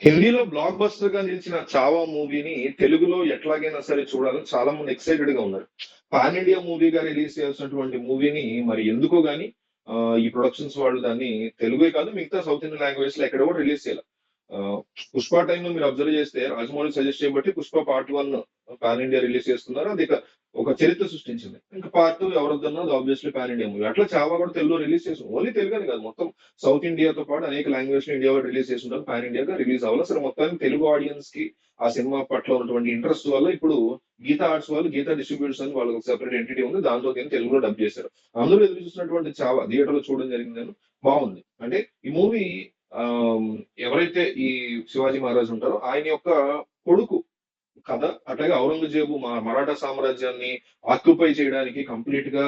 హిందీలో block buster గా నిలిచిన చావా మూవీని తెలుగులో ఎట్లాగైనా సరే చూడాలని చాలా మంది ఎక్సైటెడ్ గా ఉన్నారు. పాన్ ఇండియా మూవీగా రిలీజ్ చేయాల్సినటువంటి మూవీని మరి ఎందుకో గానీ ఈ ప్రొడక్షన్స్ వాళ్ళు దాన్ని తెలుగే కాదు మిగతా సౌత్ ఇండియన్ లాంగ్వేజ్ లో ఎక్కడ కూడా రిలీజ్ చేయాలి. పుష్ప టైంలో మీరు అబ్జర్వ్ చేస్తే రాజమౌళి సజెస్ట్ చేయబట్టి Pushpa part 1 pan India release చేస్తున్నారు. అది ఒక చరిత్ర సృష్టించింది. ఇంకా పార్ట్ 2 ఎవరొద్దన్నా అది ఆబ్వియస్లీ పాన్ ఇండియా మూవీ. అట్లా చావా కూడా తెలుగులో రిలీజ్ చేసి ఓన్లీ తెలుగు అని కాదు, మొత్తం సౌత్ ఇండియాతో పాటు అనేక లాంగ్వేజ్ లో ఇండియాలో రిలీజ్ చేస్తుంటారు. పాన్ ఇండియాగా రిలీజ్ అవ్వాలి. అసలు మొత్తానికి తెలుగు ఆడియన్స్ కి ఆ సినిమా పట్ల ఉన్నటువంటి ఇంట్రెస్ట్ వల్ల ఇప్పుడు గీతా ఆర్ట్స్ వాళ్ళు గీతా డిస్ట్రిబ్యూటర్స్ అని వాళ్ళకి సెపరేట్ ఎంటిటీ ఉంది. దాంతో దీన్ని తెలుగులో డబ్ చేశారు. అందరూ ఎదురు చూసినటువంటి చావా థియేటర్ లో చూడడం జరిగింది. నేను బాగుంది. అంటే ఈ మూవీ ఎవరైతే ఈ శివాజీ మహారాజ్ ఉంటారో ఆయన యొక్క కొడుకు కథ, అట్లాగే ఔరంగజేబు మరాఠా సామ్రాజ్యాన్ని ఆక్యుపై చేయడానికి కంప్లీట్ గా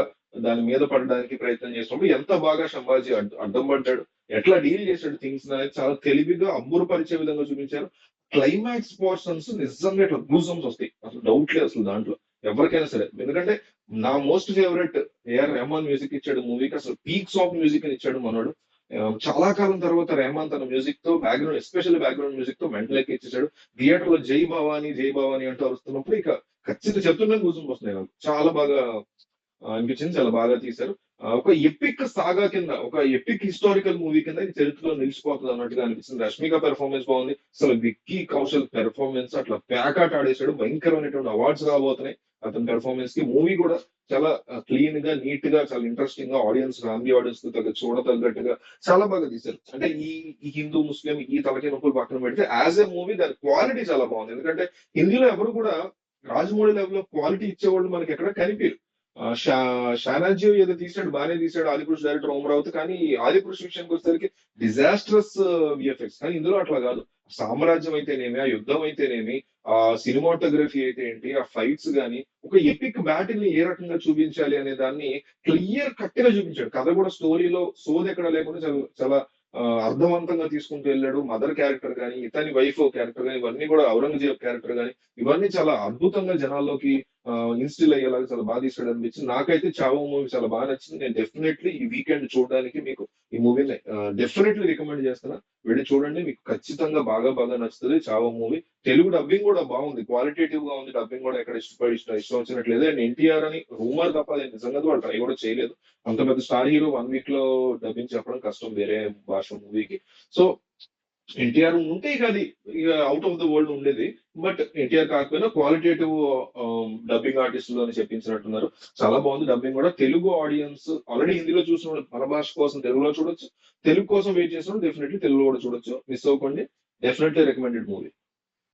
దాని మీద పడడానికి ప్రయత్నం చేసినప్పుడు ఎంత బాగా సంభాజీ అడ్డం పడ్డాడు, ఎట్లా డీల్ చేశాడు థింగ్స్ అనేది చాలా తెలివిగా అబ్బురపరిచే విధంగా చూపించారు. క్లైమాక్స్ పోర్షన్స్ నిజంగా ఇట్లా గూజమ్స్ వస్తాయి, అసలు డౌట్ లేదు అసలు దాంట్లో ఎవరికైనా సరే. ఎందుకంటే నా most favourite A R Rahman music ఇచ్చాడు మూవీకి, అసలు పీక్స్ ఆఫ్ మ్యూజిక్ అని ఇచ్చాడు మనోడు. చాలా కాలం తర్వాత రెహమాన్ తన మ్యూజిక్ తో బ్యాక్గ్రౌండ్, ఎస్పెషల్ బ్యాక్గ్రౌండ్ మ్యూజిక్ తో మెంటల్ ఎక్కిచ్చేసాడు. థియేటర్ లో జై భవానీ జై భవానీ అంటూ వస్తున్నప్పుడు ఇక ఖచ్చితంగా చెప్తున్నా కూర్చొని వస్తున్నాయి నాకు. చాలా బాగా అనిపించింది, చాలా బాగా తీశారు. ఒక ఎపిక్ సాగా కింద, ఒక ఎపిక్ హిస్టారికల్ మూవీ కింద ఇది చరిత్రలో నిలిచిపోతుంది అన్నట్టుగా అనిపిస్తుంది. రష్మిక పెర్ఫార్మెన్స్ బాగుంది. అసలు విక్కీ కౌశల్ పెర్ఫార్మెన్స్ అట్లా ప్యాకాట్ ఆడేశాడు. భయంకరమైనటువంటి అవార్డ్స్ రాబోతున్నాయి అతని పెర్ఫార్మెన్స్ కి. మూవీ కూడా చాలా క్లీన్ గా, నీట్ గా, చాలా ఇంట్రెస్టింగ్ గా, ఆడియన్స్ ఫ్యామిలీ ఆడియన్స్ చూడతగ్గట్టుగా చాలా బాగా తీశారు. అంటే ఈ హిందూ ముస్లిం ఈ తలకి నొప్పులు పక్కన పెడితే యాజ్ ఎ మూవీ దాని క్వాలిటీ చాలా బాగుంది. ఎందుకంటే హిందీలో ఎవరు కూడా రాజమౌళి లెవెల్ లో క్వాలిటీ ఇచ్చేవాళ్ళు మనకి ఎక్కడ కనిపించారు. షానాజీ ఏదో తీసాడు, బాగానే తీసాడు, ఆదిపురుష్ డైరెక్టర్ అమరావతి. కానీ ఆదిపురుష్ విషయానికి వచ్చేసరికి డిజాస్ట్రస్ విఎఫ్ఎక్స్. కానీ ఇందులో అట్లా కాదు. సామ్రాజ్యం అయితేనేమి, ఆ యుద్ధం అయితేనేమి, ఆ సినిమాటోగ్రఫీ అయితే ఏంటి, ఆ ఫైట్స్ గానీ, ఒక ఎపిక్ బ్యాటిల్ ని ఏ రకంగా చూపించాలి అనే దాన్ని క్లియర్ కట్ గా చూపించాడు. కథ కూడా స్టోరీలో సోది ఎక్కడ లేకుండా చాలా చాలా అర్థవంతంగా తీసుకుంటూ వెళ్ళాడు. మదర్ క్యారెక్టర్ కానీ, ఇతని వైఫ్ క్యారెక్టర్ కానీ, ఇవన్నీ కూడా ఔరంగజేబ్ క్యారెక్టర్ కానీ, ఇవన్నీ చాలా అద్భుతంగా జనాల్లోకి ఇన్స్టిల్ అయ్యేలాగా చాలా బాగా తీసాడు అనిపించింది. నాకైతే చావో మూవీ చాలా బాగా నచ్చింది. నేను డెఫినెట్లీ ఈ వీకెండ్ చూడడానికి మీకు ఈ మూవీని డెఫినెట్లీ రికమెండ్ చేస్తున్నా. వెళ్ళి చూడండి, మీకు ఖచ్చితంగా బాగా బాగా నచ్చుతుంది చావో మూవీ. తెలుగు డబ్బింగ్ కూడా బాగుంది, క్వాలిటేటివ్ గా ఉంది. డబ్బింగ్ కూడా ఎక్కడ ఇష్టం వచ్చినట్లేదు. అండ్ ఎన్టీఆర్ అని రూమర్ తప్ప అది నిజంగా వాళ్ళు ట్రై కూడా చేయలేదు. అంత పెద్ద స్టార్ హీరో 1 వీక్ లో డబ్బింగ్ చెప్పడం కష్టం వేరే భాష మూవీకి. సో ఎన్టీఆర్ ఉంటే ఇక అది ఇక అవుట్ ఆఫ్ ద వరల్డ్ ఉండేది. బట్ ఎన్టీఆర్ కాకపోయినా క్వాలిటేటివ్ డబ్బింగ్ ఆర్టిస్టులు అని చెప్పించినట్టున్నారు. చాలా బాగుంది డబ్బింగ్ కూడా. తెలుగు ఆడియన్స్ ఆల్రెడీ హిందీలో చూసిన మన భాష కోసం తెలుగులో చూడొచ్చు, తెలుగు కోసం వెయిట్ చేసిన డెఫినెట్లీ తెలుగులో కూడా చూడొచ్చు. మిస్ అవ్వకండి. Definitely recommended movie.